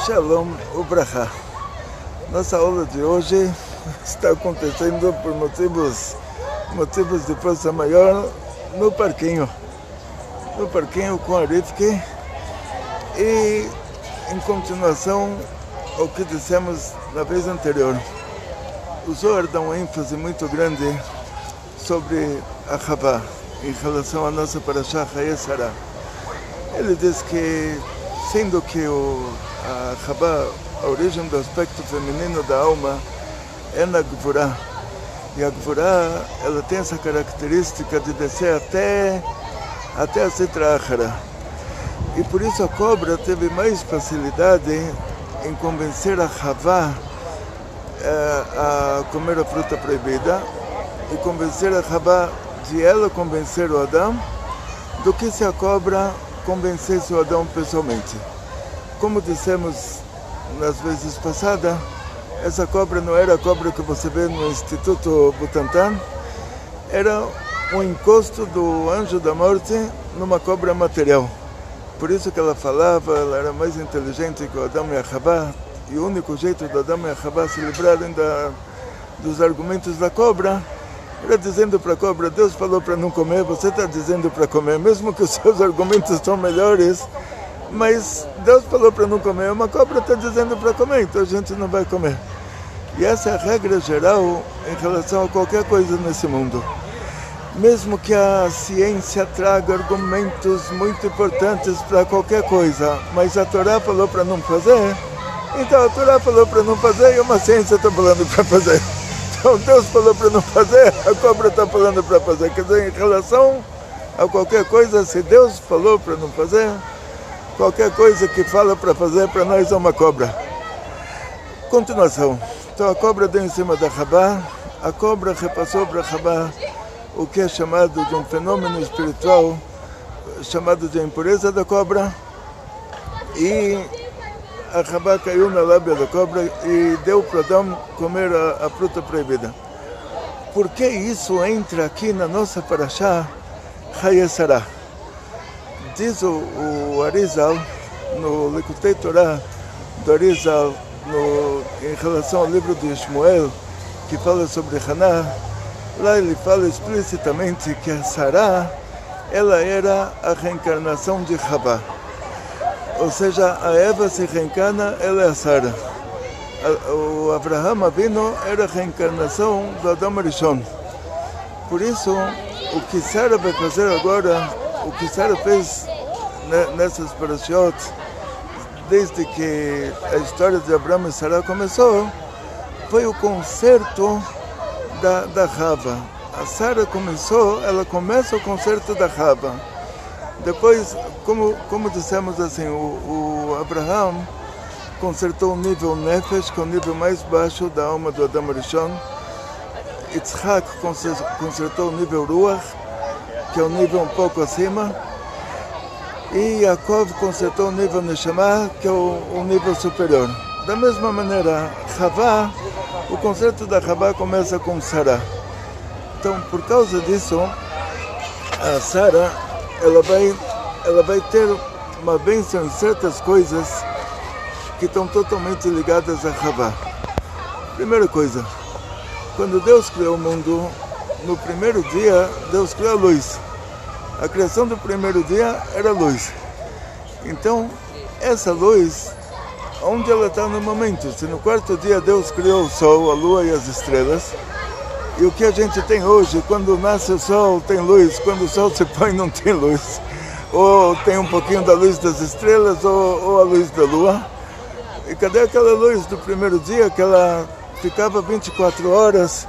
Shalom Ubrahá. Nossa aula de hoje está acontecendo por motivos de força maior no parquinho com a Rivki, e em continuação ao que dissemos na vez anterior. O Zohar dá uma ênfase muito grande sobre a Havá em relação à nossa Parashá Chayei Sarah. Ele diz que, sendo que a Havá, a origem do aspecto feminino da alma, é na Gvurá. E a Gvurá, ela tem essa característica de descer até a Sitra Achara. E por isso a cobra teve mais facilidade em convencer a Havá a comer a fruta proibida, e convencer a Havá de ela convencer o Adão, do que se a cobra convencesse o Adão pessoalmente. Como dissemos nas vezes passadas, essa cobra não era a cobra que você vê no Instituto Butantan, era um encosto do anjo da morte numa cobra material. Por isso que ela falava, ela era mais inteligente que o Adão e a Havá, e o único jeito do Adão e a Havá se livrarem dos argumentos da cobra era dizendo para a cobra: Deus falou para não comer, você está dizendo para comer, mesmo que os seus argumentos são melhores, mas Deus falou para não comer, uma cobra está dizendo para comer, então a gente não vai comer. E essa é a regra geral em relação a qualquer coisa nesse mundo. Mesmo que a ciência traga argumentos muito importantes para qualquer coisa, mas a Torá falou para não fazer, então a Torá falou para não fazer e uma ciência está falando para fazer. Então Deus falou para não fazer, a cobra está falando para fazer. Quer dizer, em relação a qualquer coisa, se Deus falou para não fazer, qualquer coisa que fala para fazer, para nós é uma cobra. Continuação. Então a cobra deu em cima da Havá, a cobra repassou para a Havá o que é chamado de um fenômeno espiritual, chamado de impureza da cobra, e a Havá caiu na lábia da cobra e deu para Adão comer a fruta proibida. Por que isso entra aqui na nossa Parashá Chayei Sarah? Diz o Arizal, no Likutei Torah do Arizal, em relação ao livro de Shmuel, que fala sobre Haná, lá ele fala explicitamente que a Sarah, ela era a reencarnação de Havá. Ou seja, a Eva se reencarna, ela é a Sara. O Abraham Avinu era a reencarnação do Adão Arishon. Por isso, o que Sara vai fazer agora, o que Sara fez nessas parashiot, desde que a história de Abraão e Sara começou, foi o concerto da Havá. A Sara ela começa o concerto da Havá. Depois, como dissemos assim, o Abraham consertou o nível Nefesh, que é o nível mais baixo da alma do Adão Arishon. Yitzhak consertou o nível Ruach, que é o nível um pouco acima. E Yaakov consertou o nível Neshama, que é o nível superior. Da mesma maneira, Havá, o concerto da Havá começa com Sarah. Então, por causa disso, a Sarah ela vai ter uma bênção em certas coisas que estão totalmente ligadas a Havá. Primeira coisa, quando Deus criou o mundo, no primeiro dia, Deus criou a luz. A criação do primeiro dia era luz. Então, essa luz, onde ela está no momento? Se no quarto dia Deus criou o sol, a lua e as estrelas, e o que a gente tem hoje, quando nasce o sol tem luz, quando o sol se põe não tem luz. Ou tem um pouquinho da luz das estrelas, ou a luz da lua. E cadê aquela luz do primeiro dia, que ela ficava 24 horas,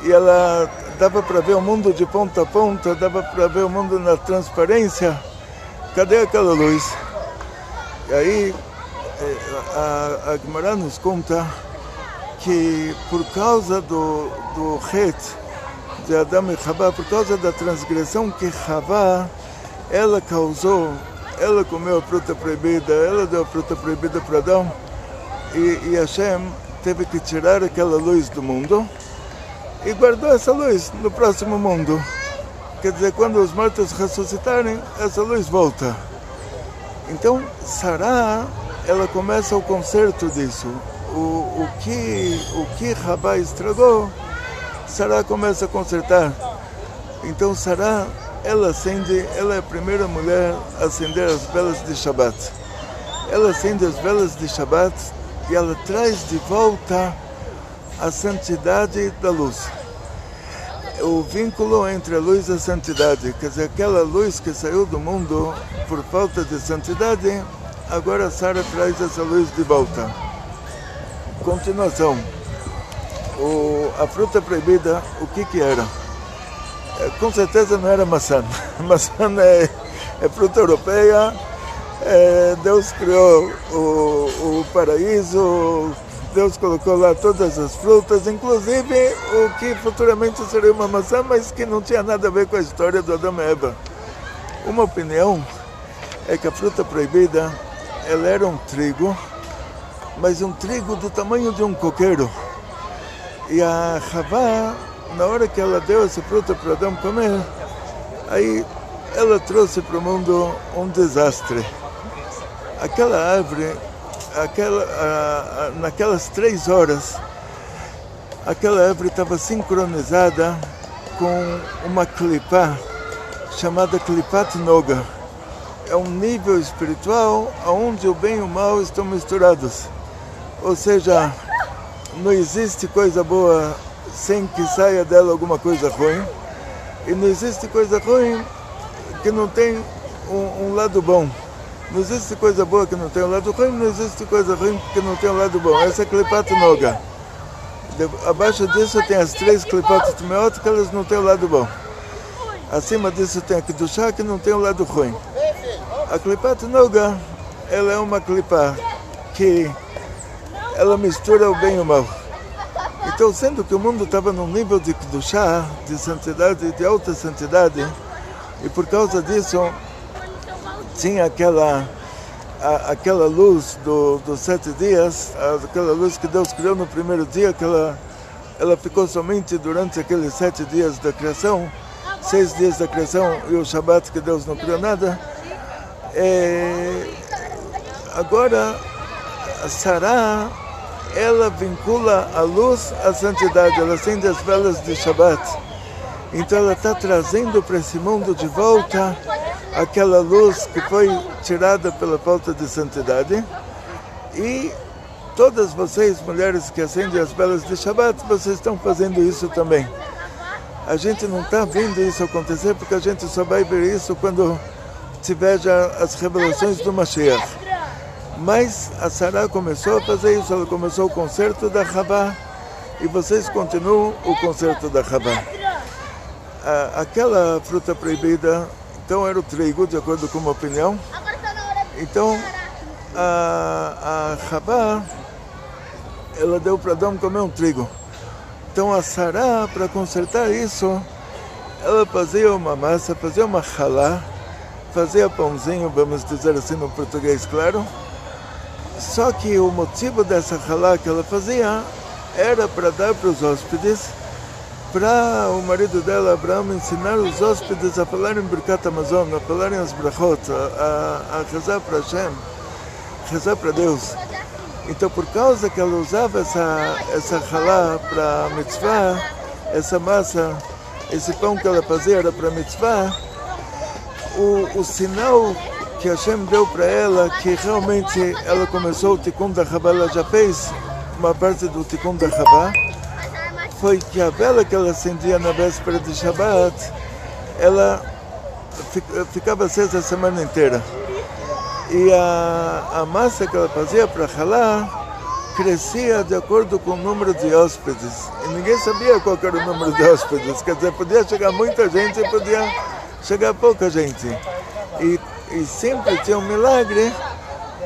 e ela dava para ver o mundo de ponta a ponta, dava para ver o mundo na transparência? Cadê aquela luz? E aí, a Gemara nos conta que por causa do Het de Adão e Havá, por causa da transgressão que Havá ela causou, ela comeu a fruta proibida, ela deu a fruta proibida para Adão, e Hashem teve que tirar aquela luz do mundo e guardou essa luz no próximo mundo. Quer dizer, quando os mortos ressuscitarem, essa luz volta. Então, Sará ela começa o conserto disso. O que Rabá estragou, Sará começa a consertar. Então Sará, ela é a primeira mulher a acender as velas de Shabbat. Ela acende as velas de Shabbat e ela traz de volta a santidade da luz. O vínculo entre a luz e a santidade, quer dizer, aquela luz que saiu do mundo por falta de santidade, agora Sara traz essa luz de volta. Continuação. A fruta proibida, o que era? Com certeza não era maçã. Maçã é fruta europeia. Deus criou o paraíso, Deus colocou lá todas as frutas, inclusive o que futuramente seria uma maçã, mas que não tinha nada a ver com a história do Adão e Eva. Uma opinião é que a fruta proibida, ela era um trigo, mas um trigo do tamanho de um coqueiro. E a Havá, na hora que ela deu essa fruta para Adão comer, aí ela trouxe para o mundo um desastre. Aquela árvore, naquelas 3 horas, aquela árvore estava sincronizada com uma clipá chamada Klipat Noga. É um nível espiritual onde o bem e o mal estão misturados. Ou seja, não existe coisa boa sem que saia dela alguma coisa ruim. E não existe coisa ruim que não tem um lado bom. Não existe coisa boa que não tem um lado ruim, não existe coisa ruim que não tem um lado bom. Essa é Klipat Noga. Abaixo disso tem as 3 Klipat Tmeot, que elas não têm o lado bom. Acima disso tem a Kedushá, que não tem o lado ruim. A Klipat Noga, ela é uma Klipá que ela mistura o bem e o mal. Então, sendo que o mundo estava num nível de Kedushá, de santidade, de alta santidade, e por causa disso tinha aquela luz dos 7 dias, aquela luz que Deus criou no primeiro dia, que ela ficou somente durante aqueles 7 dias da criação, 6 dias da criação e o Shabat que Deus não criou nada. Agora, a Sará, ela vincula a luz à santidade, ela acende as velas de Shabat. Então ela está trazendo para esse mundo de volta aquela luz que foi tirada pela falta de santidade. E todas vocês, mulheres que acendem as velas de Shabbat, vocês estão fazendo isso também. A gente não está vendo isso acontecer porque a gente só vai ver isso quando tiver já as revelações do Mashiach. Mas a Sará começou a fazer isso, ela começou o concerto da Havá e vocês continuam o concerto da Havá. Aquela fruta proibida, então era o trigo, de acordo com uma opinião. Então a Havá, ela deu para Adão comer um trigo. Então a Sará, para consertar isso, ela fazia uma massa, fazia uma halá, fazia pãozinho, vamos dizer assim no português claro. Só que o motivo dessa halá que ela fazia era para dar para os hóspedes, para o marido dela, Abraão, ensinar os hóspedes a falarem Birkat Hamazon, a falarem as brachot, a rezar para Hashem, rezar para Deus. Então, por causa que ela usava essa halá para mitzvah, essa massa, esse pão que ela fazia era para mitzvah, o sinal que Hashem deu para ela, que realmente ela começou o Tikkun da Havá, ela já fez uma parte do Tikkun da Havá, foi que a vela que ela acendia na véspera de Shabbat, ela ficava acesa a semana inteira. E a massa que ela fazia para ralar crescia de acordo com o número de hóspedes. E ninguém sabia qual era o número de hóspedes. Quer dizer, podia chegar muita gente e podia chegar pouca gente. E sempre tinha um milagre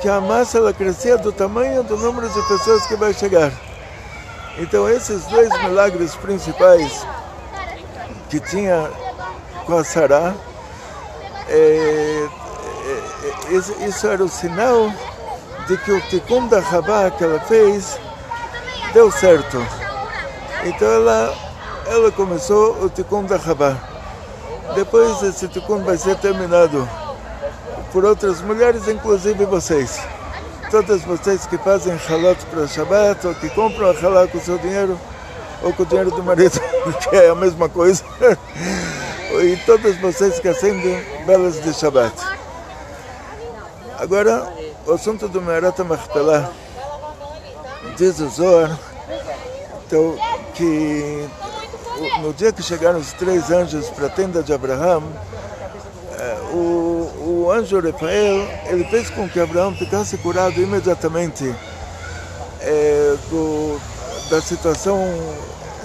que a massa ela crescia do tamanho do número de pessoas que vai chegar. Então esses 2 milagres principais que tinha com a Sará, isso era o sinal de que o Tikkun da Havá que ela fez deu certo. Então ela começou o Tikkun da Havá. Depois esse Tikkun vai ser terminado por outras mulheres, inclusive vocês. todos vocês que fazem halot para Shabbat, ou que compram a halá com o seu dinheiro, ou com o dinheiro do marido, que é a mesma coisa, e todos vocês que acendem velas de Shabbat. Agora, o assunto do Me'arat HaMachpelah, diz o Zohar, então, que no dia que chegaram os 3 anjos para a tenda de Abraão, o anjo Rafael, ele fez com que Abraão ficasse curado imediatamente da situação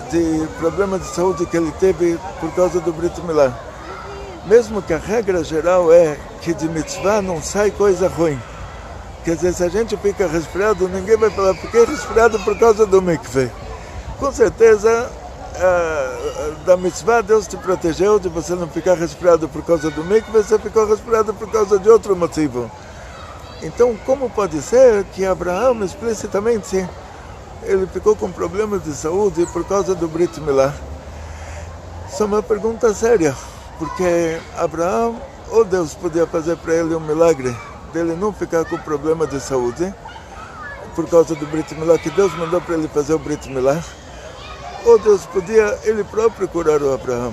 de problema de saúde que ele teve por causa do Brit Milá. Mesmo que a regra geral é que de mitzvah não sai coisa ruim. Quer dizer, se a gente fica resfriado, ninguém vai falar, fiquei resfriado por causa do mikveh. Com certeza, da mitzvah, Deus te protegeu de você não ficar resfriado por causa do mikveh, você ficou resfriado por causa de outro motivo. Então, como pode ser que Abraão, explicitamente, ele ficou com problemas de saúde por causa do Brit Milá? Isso é uma pergunta séria, porque Abraão, ou Deus podia fazer para ele um milagre, dele não ficar com problema de saúde, por causa do Brit Milá, que Deus mandou para ele fazer o Brit Milá, ou Deus podia ele próprio curar o Abraão.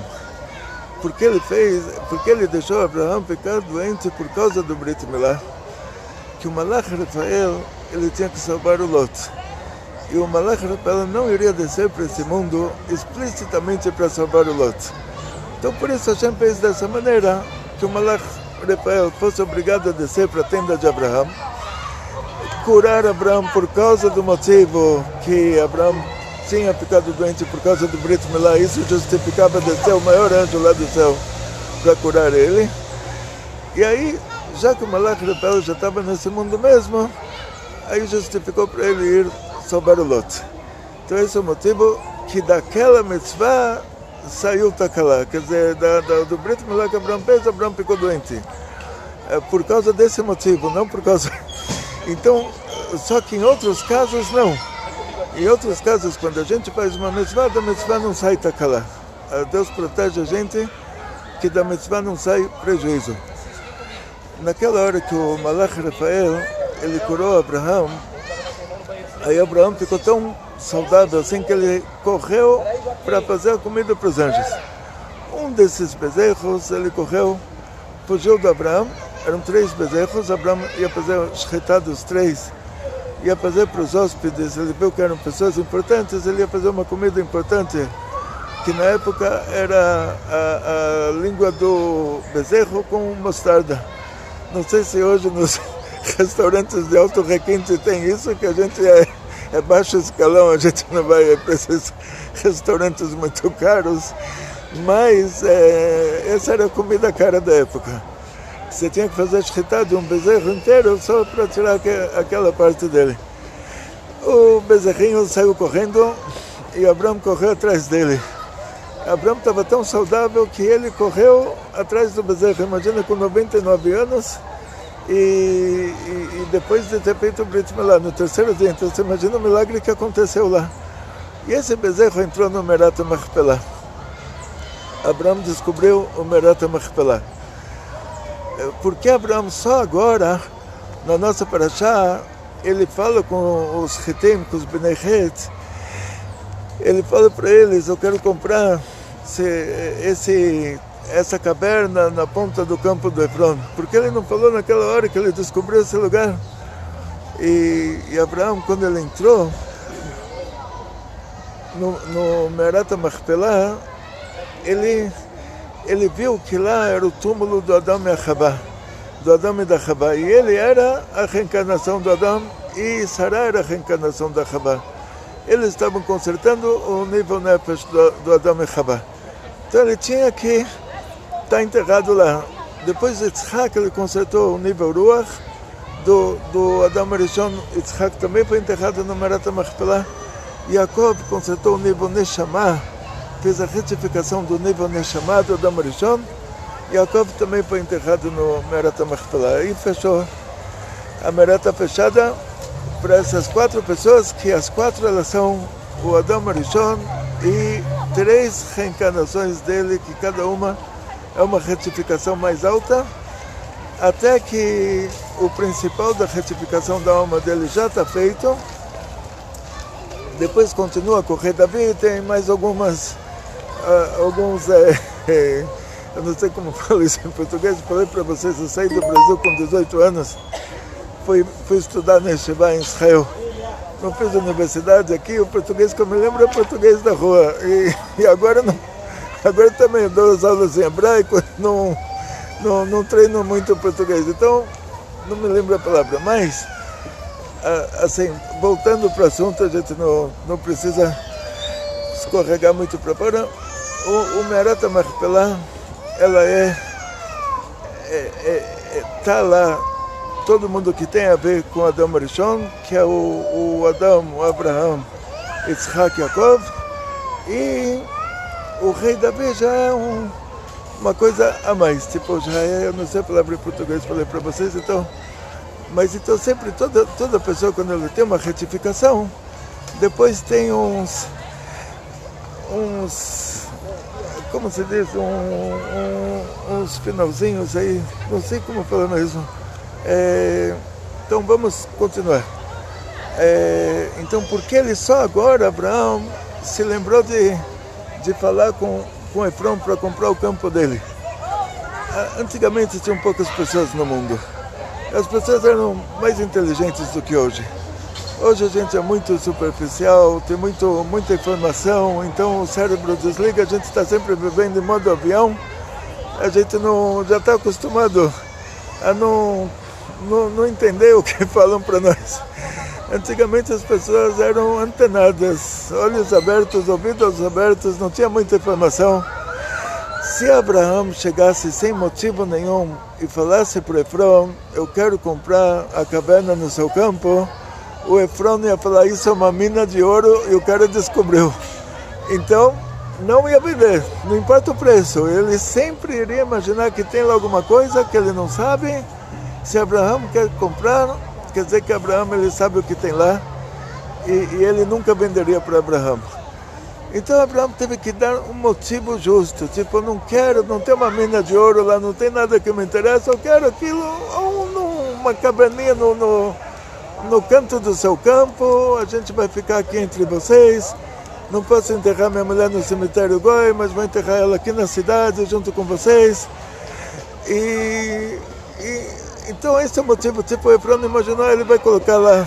Porque ele deixou Abraão ficar doente por causa do Brit Milá, que o Malach Rafael, ele tinha que salvar o Lot. E o Malach Rafael não iria descer para esse mundo explicitamente para salvar o Lot. Então por isso Hashem fez dessa maneira, que o Malach Rafael fosse obrigado a descer para a tenda de Abraão, curar Abraão por causa do motivo que Abraão tinha ficado doente por causa do Brit Milá. Isso justificava descer o maior anjo lá do céu para curar ele. E aí, já que o Malach Rafael já estava nesse mundo mesmo, aí justificou para ele ir salvar o Lot. Então esse é o motivo que daquela mitzvah saiu Takalá, quer dizer, do Brit Milá que Abraão fez, Abraão ficou doente. Por causa desse motivo, não por causa... Então, só que em outros casos não. Em outros casos, quando a gente faz uma mitzvah, da mitzvah não sai Takalá. Deus protege a gente que da mitzvah não sai prejuízo. Naquela hora que o Malach Rafael, ele curou Abraão, aí Abraão ficou tão saudável assim que ele correu para fazer a comida para os anjos. Um desses bezerros, ele correu, fugiu de Abraão, eram 3 bezerros, Abraão ia fazer o shchetá dos 3, ia fazer para os hóspedes, ele viu que eram pessoas importantes, ele ia fazer uma comida importante, que na época era a língua do bezerro com mostarda. Não sei se hoje nos restaurantes de alto requinte tem isso, que a gente é baixo escalão, a gente não vai para esses restaurantes muito caros, mas essa era a comida cara da época. Você tinha que fazer shchetá de um bezerro inteiro só para tirar aquela parte dele. O bezerrinho saiu correndo e Abraão correu atrás dele. Abraão estava tão saudável que ele correu atrás do bezerro. Imagina, com 99 anos e depois de ter feito o Brit Milá no 3º dia. Então você imagina o milagre que aconteceu lá. E esse bezerro entrou no Me'arat HaMachpelah. Abraão descobriu o Me'arat HaMachpelah. Porque Abraão só agora, na nossa parashá, ele fala com os Hetim, com os Bnei Het, ele fala para eles, eu quero comprar essa caverna na ponta do campo do Efron. Porque ele não falou naquela hora que ele descobriu esse lugar. E Abraão, quando ele entrou no Me'arat HaMachpelah, ele viu que lá era o túmulo do Adão e Chavá, do Adão e da Chavá. E ele era a reencarnação do Adão e Sará era a reencarnação da Chavá. Eles estavam consertando o nível Nefesh do Adão e Chavá. Então ele tinha que estar enterrado lá. Depois Yitzhak, ele consertou o nível Ruach do Adão Arishon. Yitzhak também foi enterrado no Me'arat HaMachpelah. Yaakov consertou o nível Neshama, fez a retificação do nível Neshama do Adão Arishon. Yaakov também foi enterrado no Me'arat HaMachpelah. E fechou a Me'arat fechada para essas 4 pessoas, que as 4 elas são o Adão Arishon e 3 reencarnações dele, que cada uma é uma retificação mais alta. até que o principal da retificação da alma dele já está feito. Depois continua a correr Davi, tem mais alguns, eu não sei como falo isso em português, falei para vocês, eu saí do Brasil com 18 anos, fui estudar na Yeshiva em Israel, não fiz universidade aqui, o português que eu me lembro é o português da rua, e agora também eu dou as aulas em hebraico, não treino muito português, então não me lembro a palavra, mas assim, voltando para o assunto, a gente não precisa escorregar muito para fora. O Me'arat HaMachpelah, ela tá lá, todo mundo que tem a ver com Adão Arishon, que é o Adão, o Abraham, Yitzhak, Yaakov, e o rei Davi já é uma coisa a mais, tipo, já é, eu não sei a palavra em português, falei para vocês, então, mas então sempre, toda pessoa, quando ela tem uma retificação, depois tem uns como se diz, uns finalzinhos aí, não sei como falar mesmo. Então vamos continuar. Então, por que ele só agora, Abraão, se lembrou de falar com Efron para comprar o campo dele? Antigamente tinham poucas pessoas no mundo. As pessoas eram mais inteligentes do que hoje. Hoje a gente é muito superficial, tem muita informação, então o cérebro desliga, a gente está sempre vivendo em modo avião, a gente já está acostumado a não entender o que falam para nós. Antigamente as pessoas eram antenadas, olhos abertos, ouvidos abertos, não tinha muita informação. Se Abraão chegasse sem motivo nenhum e falasse para Efron, eu quero comprar a caverna no seu campo, o Efron ia falar, isso é uma mina de ouro, e o cara descobriu. Então, não ia vender, não importa o preço. Ele sempre iria imaginar que tem lá alguma coisa que ele não sabe. Se Abraão quer comprar, quer dizer que Abraão ele sabe o que tem lá, e ele nunca venderia para Abraão. Então Abraão teve que dar um motivo justo, tipo, não tem uma mina de ouro lá, não tem nada que me interessa, eu quero aquilo, uma caverninha no canto do seu campo, a gente vai ficar aqui entre vocês, não posso enterrar minha mulher no cemitério Goi, mas vou enterrar ela aqui na cidade junto com vocês. Então esse é o motivo, tipo, o Efron imaginou, ele vai colocar lá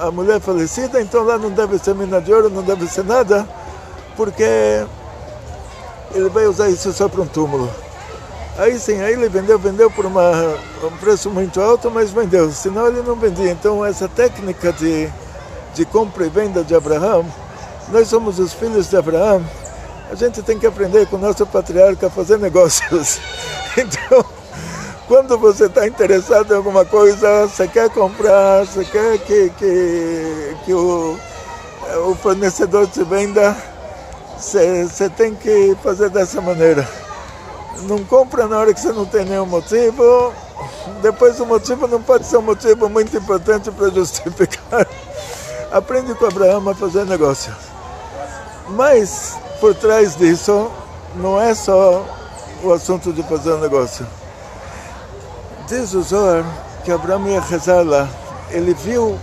a mulher falecida, então lá não deve ser mina de ouro, não deve ser nada, porque ele vai usar isso só para um túmulo. Aí sim, aí ele vendeu por um preço muito alto, mas vendeu, senão ele não vendia. Então essa técnica de compra e venda de Abraão, nós somos os filhos de Abraão, a gente tem que aprender com o nosso patriarca a fazer negócios. Então, quando você está interessado em alguma coisa, você quer comprar, você quer que o fornecedor te venda, você tem que fazer dessa maneira. Não compra na hora que você não tem nenhum motivo, depois o motivo não pode ser um motivo muito importante para justificar. Aprende com Abraão a fazer negócio. Mas, por trás disso, não é só o assunto de fazer um negócio. Diz o Zohar que Abraão ia rezar lá. Ele viu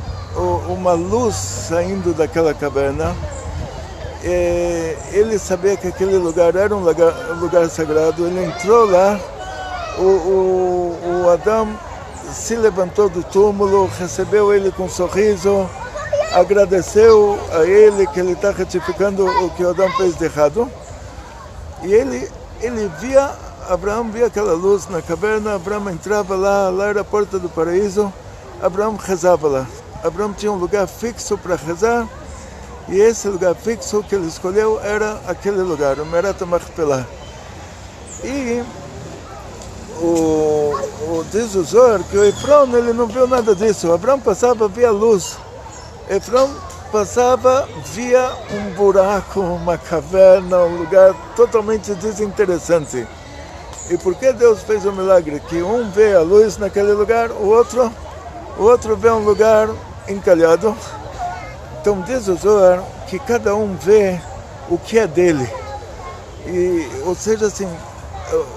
uma luz saindo daquela caverna. Ele sabia que aquele lugar era um lugar sagrado. Ele entrou lá. O Adão se levantou do túmulo, recebeu ele com um sorriso, agradeceu a ele que ele está retificando o que o Adão fez de errado. E ele via, Abraão via aquela luz na caverna, Abraão entrava lá era a porta do paraíso, Abraão rezava lá. Abraão tinha um lugar fixo para rezar, e esse lugar fixo que ele escolheu era aquele lugar, o Me'arat HaMachpelah. E diz o Zohar que o Efron ele não viu nada disso. Abraão passava, via luz. Efron passava, via um buraco, uma caverna, um lugar totalmente desinteressante. E por que Deus fez o milagre? Que um vê a luz naquele lugar, o outro vê um lugar encalhado. Então diz o Zohar que cada um vê o que é dele. Ou seja, assim,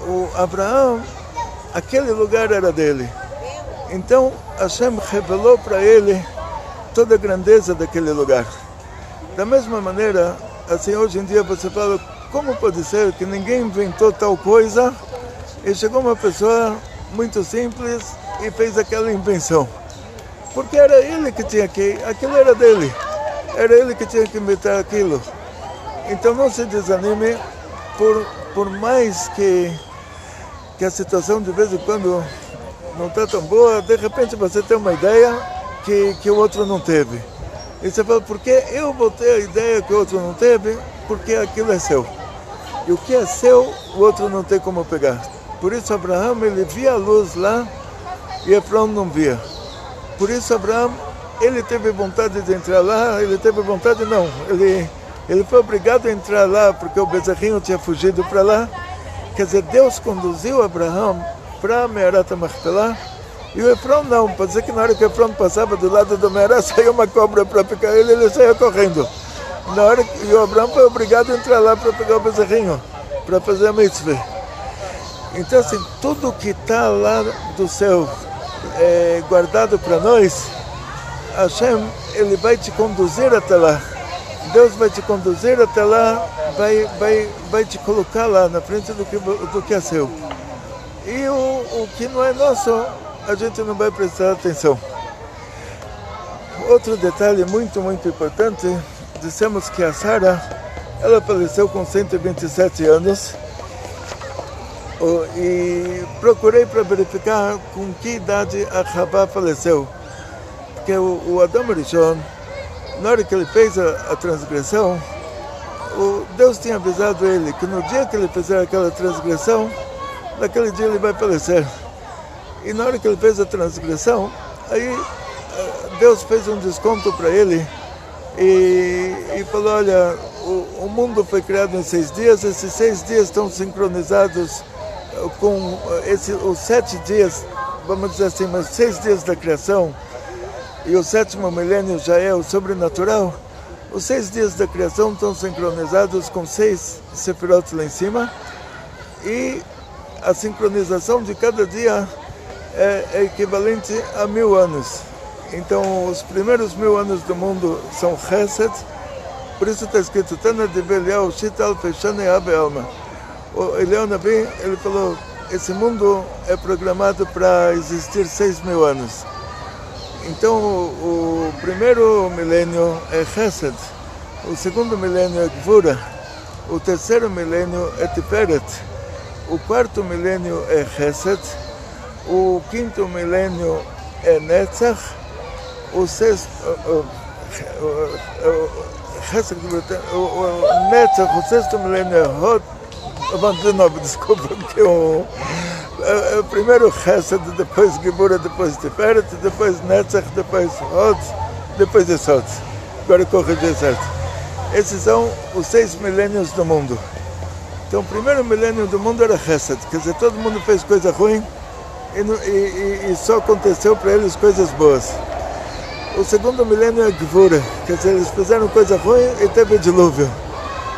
o Abraão, aquele lugar era dele. Então Hashem revelou para ele toda a grandeza daquele lugar. Da mesma maneira, assim, hoje em dia você fala, como pode ser que ninguém inventou tal coisa e chegou uma pessoa muito simples e fez aquela invenção? Porque era ele que tinha que, aquilo era dele, era ele que tinha que inventar aquilo. Então não se desanime, por mais que a situação de vez em quando não está tão boa, de repente você tem uma ideia que o outro não teve. E você fala, por que eu vou ter a ideia que o outro não teve? Porque aquilo é seu. E o que é seu, o outro não tem como pegar. Por isso Abraão, ele via a luz lá e Efrão não via. Por isso Abraão, ele teve vontade de entrar lá, ele foi obrigado a entrar lá porque o bezerrinho tinha fugido para lá. Quer dizer, Deus conduziu Abraão para Me'arat HaMachpelah e o Efrão não. Pode ser que na hora que o Efrão passava do lado do Me'arat, saiu uma cobra para pegar ele, ele saía correndo. Na hora que o Abraão foi obrigado a entrar lá para pegar o bezerrinho, para fazer a mitzvah. Então assim, tudo que está lá do céu guardado para nós, Hashem, ele vai te conduzir até lá. Deus vai te conduzir até lá, vai te colocar lá na frente do que é seu. E o que não é nosso, a gente não vai prestar atenção. Outro detalhe muito, muito importante, dissemos que a Sara, ela faleceu com 127 anos. E procurei para verificar com que idade a Havá faleceu. Porque o Adão Rishon, na hora que ele fez a transgressão, Deus tinha avisado ele que no dia que ele fizer aquela transgressão, naquele dia ele vai falecer. E na hora que ele fez a transgressão, aí Deus fez um desconto para ele e falou, olha, o mundo foi criado em 6 dias, esses 6 dias estão sincronizados com os 7 dias, vamos dizer assim, mas 6 dias da criação, e o 7º milênio já é o sobrenatural. Os 6 dias da criação estão sincronizados com 6 sefirot lá em cima, e a sincronização de cada dia é equivalente a 1000 anos. Então, os primeiros 1000 anos do mundo são Chesed, por isso está escrito, Tana de Belial, Shital, Fechane, Abe Alma. O Eliyahu Nabi, ele falou, esse mundo é programado para existir 6.000 anos. Então, o primeiro milênio é Chesed, o segundo milênio é Gvura, o terceiro milênio é Tiferet, o quarto milênio é Chesed, o quinto milênio é Netzach, o sexto, Netzach, o sexto milênio é Hod. Vamos de novo, desculpa, porque o primeiro Chesed, depois Gibura, depois Tiferet, depois Netzach, depois Hod, depois Esod. Agora corrigi certo. Esses são os 6 milênios do mundo. Então o primeiro milênio do mundo era Chesed, quer dizer, todo mundo fez coisa ruim e só aconteceu para eles coisas boas. O segundo milênio é Gibura, quer dizer, eles fizeram coisa ruim e teve dilúvio.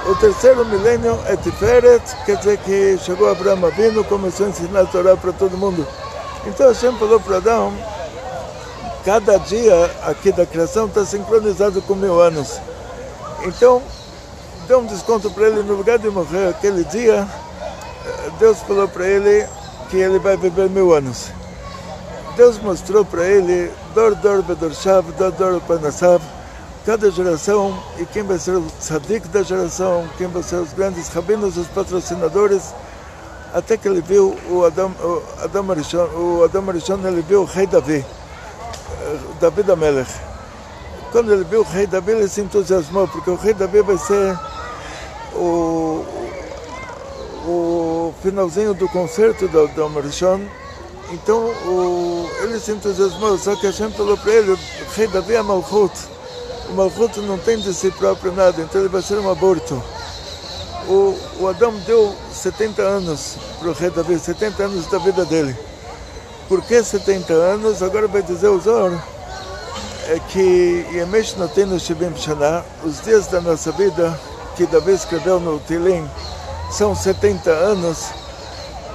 O terceiro milênio é Tiferet, quer dizer que chegou Abraão Avinu, começou a ensinar a Torá para todo mundo. Então Hashem falou para Adão, cada dia aqui da criação está sincronizado com 1000 anos. Então, deu um desconto para ele, no lugar de morrer aquele dia, Deus falou para ele que ele vai viver 1000 anos. Deus mostrou para ele, Dor Bedorshav, Dor Panasav, cada geração, e quem vai ser o tzadik da geração, quem vai ser os grandes rabinos, os patrocinadores, até que ele viu o Adão Rishon, ele viu o rei Davi, David Amelech. Quando ele viu o rei Davi, ele se entusiasmou, porque o rei Davi vai ser o finalzinho do concerto do Adão Rishon. Então ele se entusiasmou, só que a gente falou para ele, o rei Davi é Malchut. O Malchut não tem de si próprio nada, então ele vai ser um aborto. O Adão deu 70 anos para o rei Davi, 70 anos da vida dele. Por que 70 anos? Agora vai dizer o Zohar, é que Yemesh Notenu Shivim Shana, os dias da nossa vida, que Davi escreveu no Tilim, são 70 anos,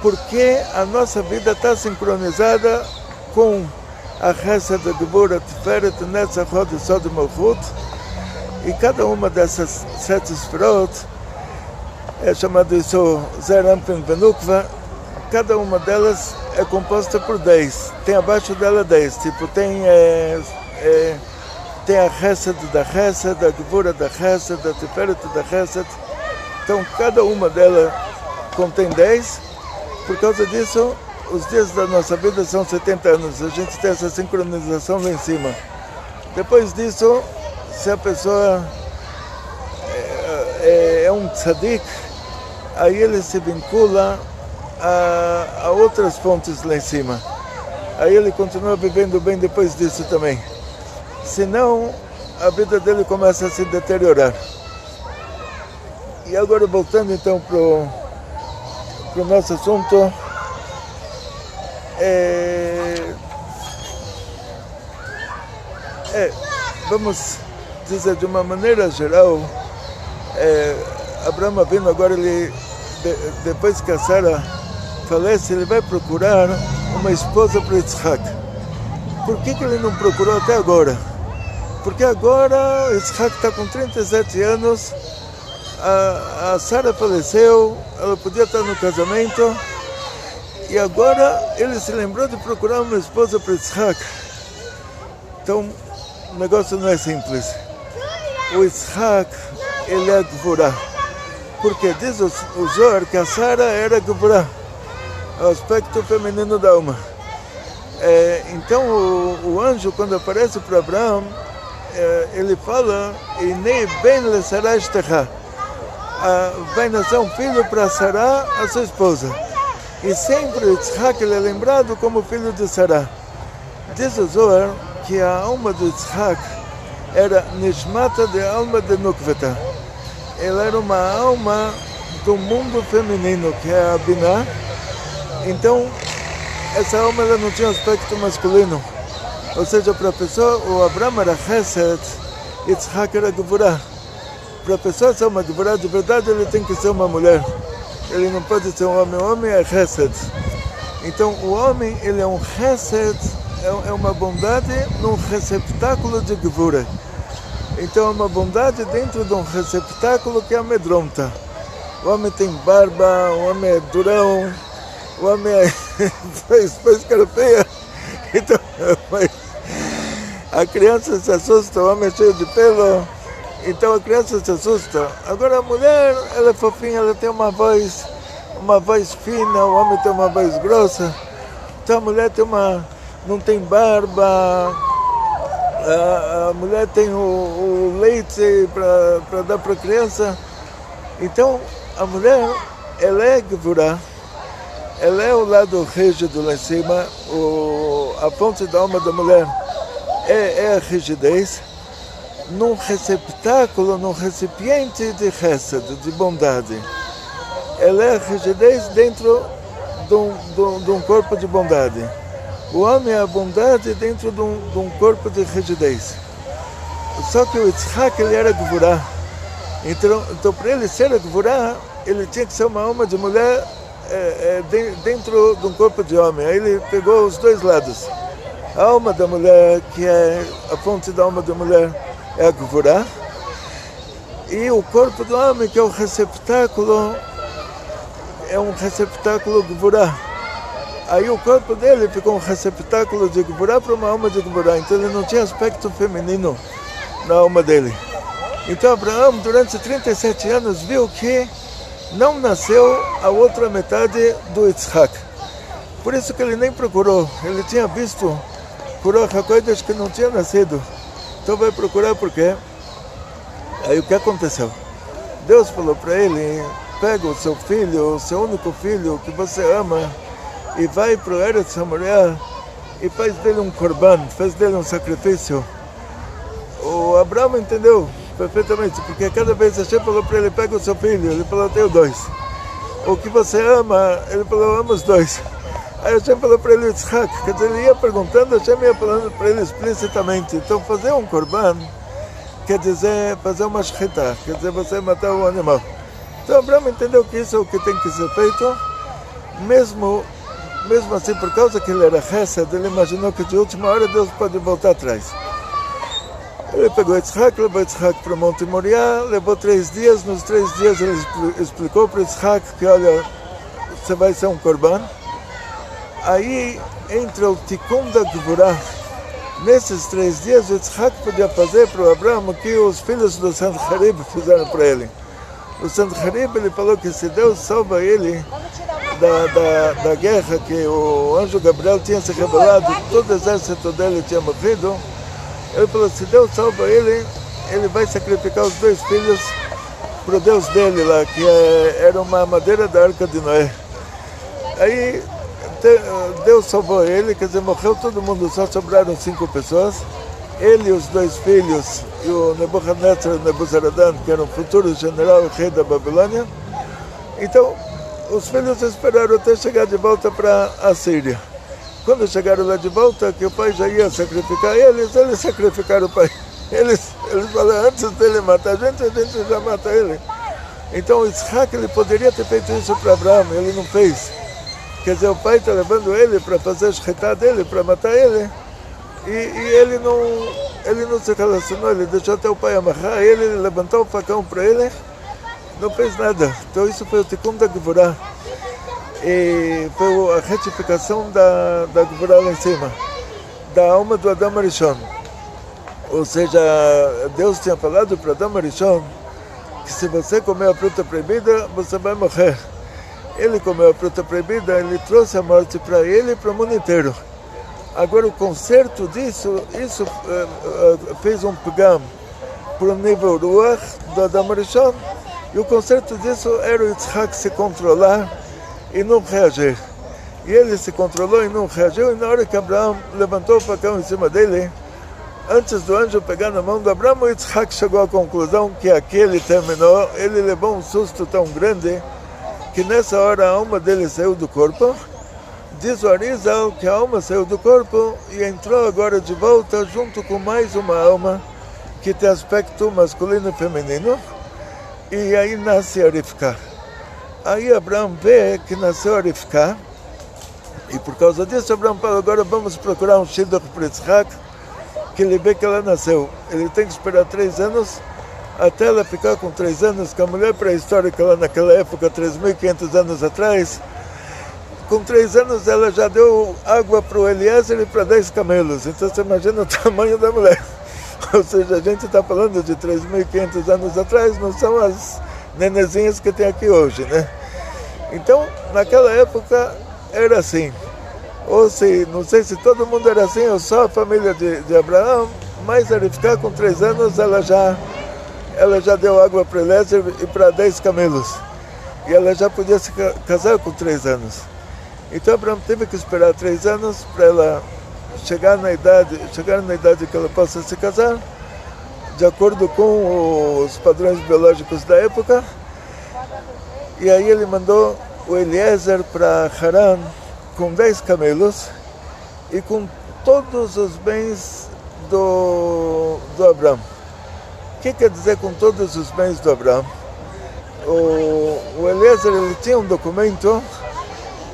porque a nossa vida está sincronizada com a Chesed, a Gevura, Tiferet, Netzach, Hod, Yesod e Malchut, e cada uma dessas 7 Sefirot é chamado isso Zer, Anpin, Venukva. Cada uma delas é composta por 10. Tem abaixo dela 10. Tipo, tem a Chesed da Chesed, a Gevura da Chesed, a Tiferet da Chesed. Então, cada uma delas contém 10. Por causa disso, os dias da nossa vida são 70 anos. A gente tem essa sincronização lá em cima. Depois disso, se a pessoa é um tzadik, aí ele se vincula a outras fontes lá em cima. Aí ele continua vivendo bem depois disso também. Senão, a vida dele começa a se deteriorar. E agora, voltando então para o nosso assunto, vamos dizer de uma maneira geral, Abraão Avinu agora, depois que a Sara falece, ele vai procurar uma esposa para Yitzhak. Por que ele não procurou até agora? Porque agora Yitzhak está com 37 anos, a Sara faleceu, ela podia estar no casamento, e agora ele se lembrou de procurar uma esposa para Yitzhak. Então, o negócio não é simples. O Yitzhak, ele é Gevurah. Porque diz o Zohar que a Sara era Gevurah, o aspecto feminino da alma. Então, o anjo, quando aparece para Abraão, ele fala: Inei ben le Sarah eshtecha. Vai nascer um filho para Sarah, a sua esposa. E sempre o Yitzhak ele é lembrado como filho de Sarah. Diz o Zohar que a alma do Yitzhak era Nishmata de alma de Nukveta. Ela era uma alma do mundo feminino, que é a Binah. Então, essa alma ela não tinha aspecto masculino. Ou seja, para a pessoa, o Abraão era Chesed, Yitzhak era Gevurah. Para a pessoa ser uma Gevurah de verdade, ele tem que ser uma mulher. Ele não pode ser um homem. O homem é Chesed. Então, o homem, ele é um Chesed, é uma bondade num receptáculo de Gevurah. Então, é uma bondade dentro de um receptáculo que amedronta. O homem tem barba, o homem é durão, o homem faz cara feia. Então, a criança se assusta, o homem é cheio de pelo. Então, a criança se assusta. Agora, a mulher, ela é fofinha, ela tem uma voz fina, o homem tem uma voz grossa. Então, a mulher não tem barba. A mulher tem o leite para dar para a criança. Então, a mulher, ela é Gevurah, ela é o lado rígido lá em cima, a fonte da alma da mulher é a rigidez, num receptáculo, num recipiente de chesed, de bondade. Ela é a rigidez dentro de um corpo de bondade. O homem é a bondade dentro de um corpo de rigidez. Só que o Yitzhak, ele era Gevurah. Então para ele ser Gevurah, ele tinha que ser uma alma de mulher dentro de um corpo de homem. Aí ele pegou os dois lados. A alma da mulher, que é a fonte da alma da mulher, é a Gevurah. E o corpo do homem, que é o receptáculo, é um receptáculo Gevurah. Aí o corpo dele ficou um receptáculo de Gevurah para uma alma de Gevurah. Então ele não tinha aspecto feminino na alma dele. Então Abraão, durante 37 anos, viu que não nasceu a outra metade do Yitzhak. Por isso que ele nem procurou. Ele tinha visto por Kodesh que não tinha nascido. Então vai procurar por quê? Aí o que aconteceu? Deus falou para ele: pega o seu filho, o seu único filho que você ama, e vai para o Eretz Hamoriá e faz dele um korban, faz dele um sacrifício. O Abraão entendeu perfeitamente, porque cada vez Hashem falou para ele: pega o seu filho, ele falou: tenho 2. O que você ama, ele falou: amo os 2. Aí Hashem falou para ele: Yitzhak. Quer dizer, ele ia perguntando, Hashem ia falando para ele explicitamente. Então fazer um korban quer dizer fazer uma shchita, quer dizer você matar um animal. Então Abraão entendeu que isso é o que tem que ser feito. mesmo assim, por causa que ele era Hesed, ele imaginou que de última hora Deus pode voltar atrás. Ele pegou Yitzhak, levou Yitzhak para o Monte Moriá, levou 3 dias, nos 3 dias ele explicou para Yitzhak que, olha, você vai ser um korban. Aí entra o Tikkun da Gvurah. Nesses 3 dias, o Yitzhak podia fazer para o Abraão o que os filhos do Sanharib fizeram para ele. O Sanharib, ele falou que se Deus salva ele da guerra, que o anjo Gabriel tinha se rebelado, todo o exército dele tinha morrido, ele falou, se Deus salva ele, ele vai sacrificar os 2 filhos para o Deus dele lá, que era uma madeira da Arca de Noé. Aí Deus salvou ele, quer dizer, morreu todo mundo, só sobraram 5 pessoas. Ele e os 2 filhos, e o Nebuchadnezzar e Nebuzaradan, que era o futuro general e rei da Babilônia. Então, os filhos esperaram até chegar de volta para a Síria. Quando chegaram lá de volta, que o pai já ia sacrificar eles sacrificaram o pai. Eles falaram, antes dele matar a gente já mata ele. Então, Yitzhak, ele poderia ter feito isso para Abraão, ele não fez. Quer dizer, o pai está levando ele para fazer a shkita dele, para matar ele, e ele não se relacionou, ele deixou até o pai amarrar ele levantou o facão para ele, não fez nada. Então isso foi o Tikkun da Gvurah, e foi a retificação da Gvurah lá em cima, da alma do Adam Arishon. Ou seja, Deus tinha falado para Adam Arishon que se você comer a fruta proibida, você vai morrer. Ele comeu a fruta proibida, ele trouxe a morte para ele e para o mundo inteiro. Agora o conserto disso, isso fez um pegam para o nível Ruach do Adam Arishon, e o conserto disso era o Yitzhak se controlar e não reagir. E ele se controlou e não reagiu, e na hora que Abraão levantou o facão em cima dele, antes do anjo pegar na mão do Abraão, o Yitzhak chegou à conclusão que aquele terminou, ele levou um susto tão grande, que nessa hora a alma dele saiu do corpo. Diz o Arizal que a alma saiu do corpo e entrou agora de volta junto com mais uma alma que tem aspecto masculino e feminino, e aí nasce a Rivka. Aí Abraão vê que nasceu a Rivka, e por causa disso Abraão fala, agora vamos procurar um shidduch para Yitzhak, que ele vê que ela nasceu. Ele tem que esperar 3 anos, até ela ficar com 3 anos, que a mulher pré-histórica lá naquela época, 3.500 anos atrás, com 3 anos ela já deu água para o Eliezer e para 10 camelos. Então você imagina o tamanho da mulher. Ou seja, a gente está falando de 3.500 anos atrás, não são as nenezinhas que tem aqui hoje, né? Então, naquela época era assim. Ou se, não sei se todo mundo era assim, ou só a família de Abraão, mas a Rivka com 3 anos ela já deu água para Eliezer e para 10 camelos. E ela já podia se casar com 3 anos. Então Abraão teve que esperar 3 anos para ela chegar na idade que ela possa se casar, de acordo com os padrões biológicos da época. E aí ele mandou o Eliezer para Haran com 10 camelos e com todos os bens do Abraão. O que quer dizer com todos os bens do Abraão? O Eliezer, ele tinha um documento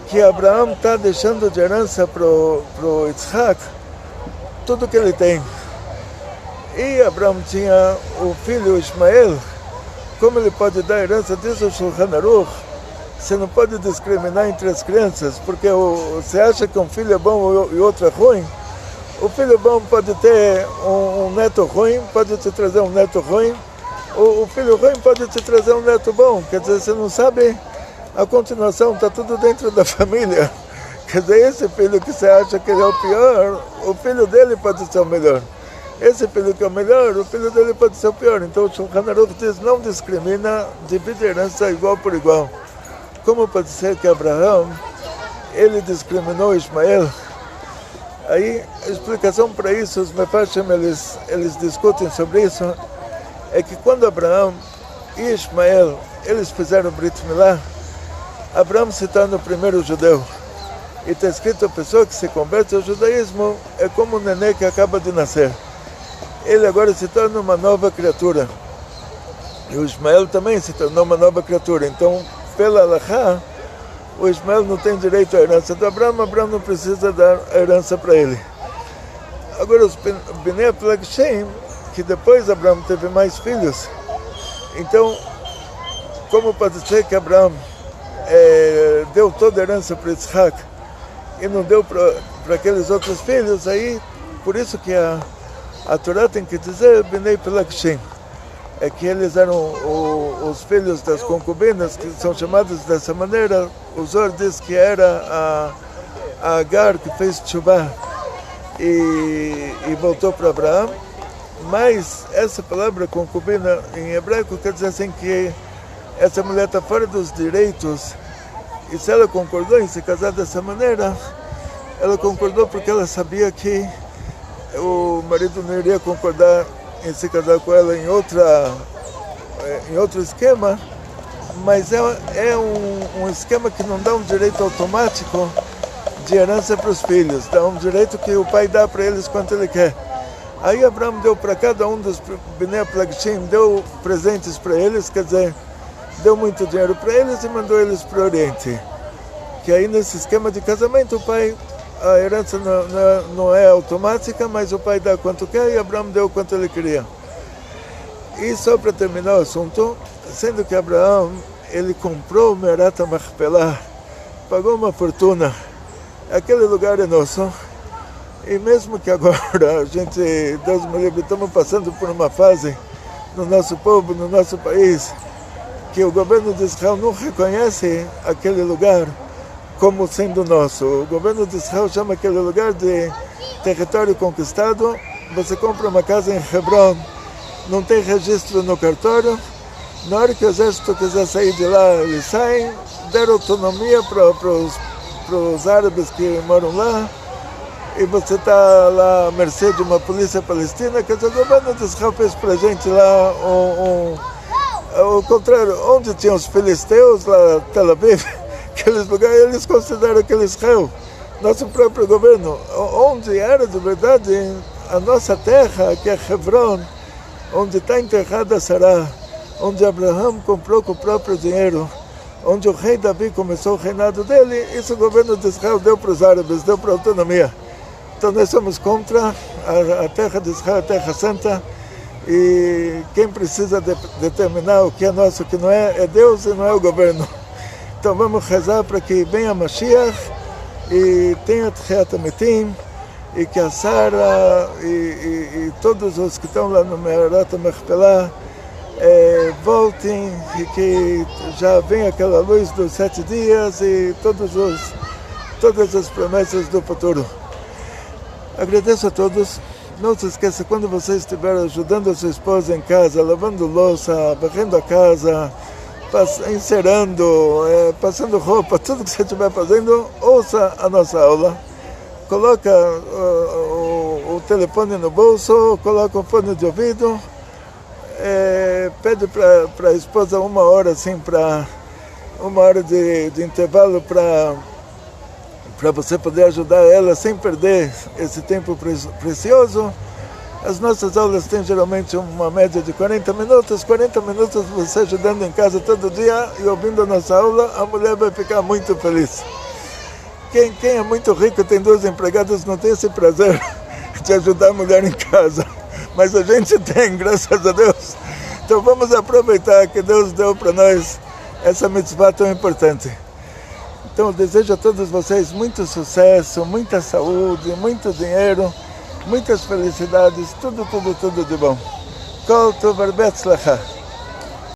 que Abraão está deixando de herança para o Yitzhak tudo que ele tem. E Abraão tinha o filho Ismael. Como ele pode dar herança? Diz o Shulchan Aruch, você não pode discriminar entre as crianças, porque você acha que um filho é bom e outro é ruim. O filho bom pode ter um neto ruim, pode te trazer um neto ruim. O filho ruim pode te trazer um neto bom. Quer dizer, você não sabe a continuação, está tudo dentro da família. Quer dizer, esse filho que você acha que ele é o pior, o filho dele pode ser o melhor. Esse filho que é o melhor, o filho dele pode ser o pior. Então o Shulchan Aruch diz, não discrimina, divide a herança igual por igual. Como pode ser que Abraão, ele discriminou Ismael? Aí, a explicação para isso, os Mefarshim, eles discutem sobre isso, é que quando Abraão e Ismael, eles fizeram Brit Milá, Abraão se torna o primeiro judeu. E está escrito, a pessoa que se converte ao judaísmo é como um nenê que acaba de nascer. Ele agora se torna uma nova criatura. E o Ismael também se tornou uma nova criatura. Então, pela Halachá, o Ismael não tem direito à herança do Abraão, Abraão não precisa dar a herança para ele. Agora os Bnei Peleg Shem, que depois Abraão teve mais filhos, então, como pode ser que Abraão deu toda a herança para Isaac e não deu para aqueles outros filhos, aí, por isso que a Torá tem que dizer Bnei Peleg Shem, é que eles eram os filhos das concubinas, que são chamados dessa maneira. O Zohar diz que era a Agar que fez Teshuvah e voltou para Abraão, mas essa palavra concubina em hebraico quer dizer assim que essa mulher está fora dos direitos, e se ela concordou em se casar dessa maneira, ela concordou porque ela sabia que o marido não iria concordar em se casar com ela em outro esquema, mas é um esquema que não dá um direito automático de herança para os filhos, dá um direito que o pai dá para eles quanto ele quer. Aí Abraão deu para cada um dos Bnei Peleg Shem, deu presentes para eles, quer dizer, deu muito dinheiro para eles e mandou eles para o Oriente. Que aí nesse esquema de casamento o pai, a herança não é automática, mas o pai dá quanto quer e Abraão deu quanto ele queria. E só para terminar o assunto, sendo que Abraão, ele comprou o Me'arat HaMachpelah, pagou uma fortuna, aquele lugar é nosso, e mesmo que agora a gente, Deus me livre, estamos passando por uma fase no nosso povo, no nosso país, que o governo de Israel não reconhece aquele lugar como sendo nosso. O governo de Israel chama aquele lugar de território conquistado. Você compra uma casa em Hebron, não tem registro no cartório, na hora que o exército quiser sair de lá, eles saem, deram autonomia para os árabes que moram lá, e você está lá à mercê de uma polícia palestina. Quer dizer, o governo de Israel fez para a gente lá ao contrário, onde tinham os filisteus, lá Tel Aviv, aqueles lugares, eles consideram aquele Israel, nosso próprio governo, onde era de verdade a nossa terra, que é Hebron, onde está enterrada Sará, onde Abraão comprou com o próprio dinheiro, onde o rei Davi começou o reinado dele. Isso o governo de Israel deu para os árabes, deu para a autonomia. Então nós somos contra a terra de Israel, a terra santa, e quem precisa determinar o que é nosso e o que não é Deus e não é o governo. Então vamos rezar para que venha Mashiach e tenha Tchiat HaMetim, e que a Sara e todos os que estão lá no Me'arat HaMachpelah voltem, e que já venha aquela luz dos 7 dias e todas as promessas do futuro. Agradeço a todos. Não se esqueça, quando você estiver ajudando a sua esposa em casa, lavando louça, varrendo a casa, encerando, passando roupa, tudo que você estiver fazendo, ouça a nossa aula. Coloca o telefone no bolso, coloca o fone de ouvido, pede para a esposa 1 hora, assim, uma hora de intervalo para você poder ajudar ela sem perder esse tempo precioso. As nossas aulas têm geralmente uma média de 40 minutos. 40 minutos você ajudando em casa todo dia e ouvindo a nossa aula, a mulher vai ficar muito feliz. Quem é muito rico, tem 2 empregadas, não tem esse prazer de ajudar a mulher em casa. Mas a gente tem, graças a Deus. Então vamos aproveitar que Deus deu para nós essa mitzvah tão importante. Então eu desejo a todos vocês muito sucesso, muita saúde, muito dinheiro, muitas felicidades, tudo de bom. Kol tov v'betzlacha.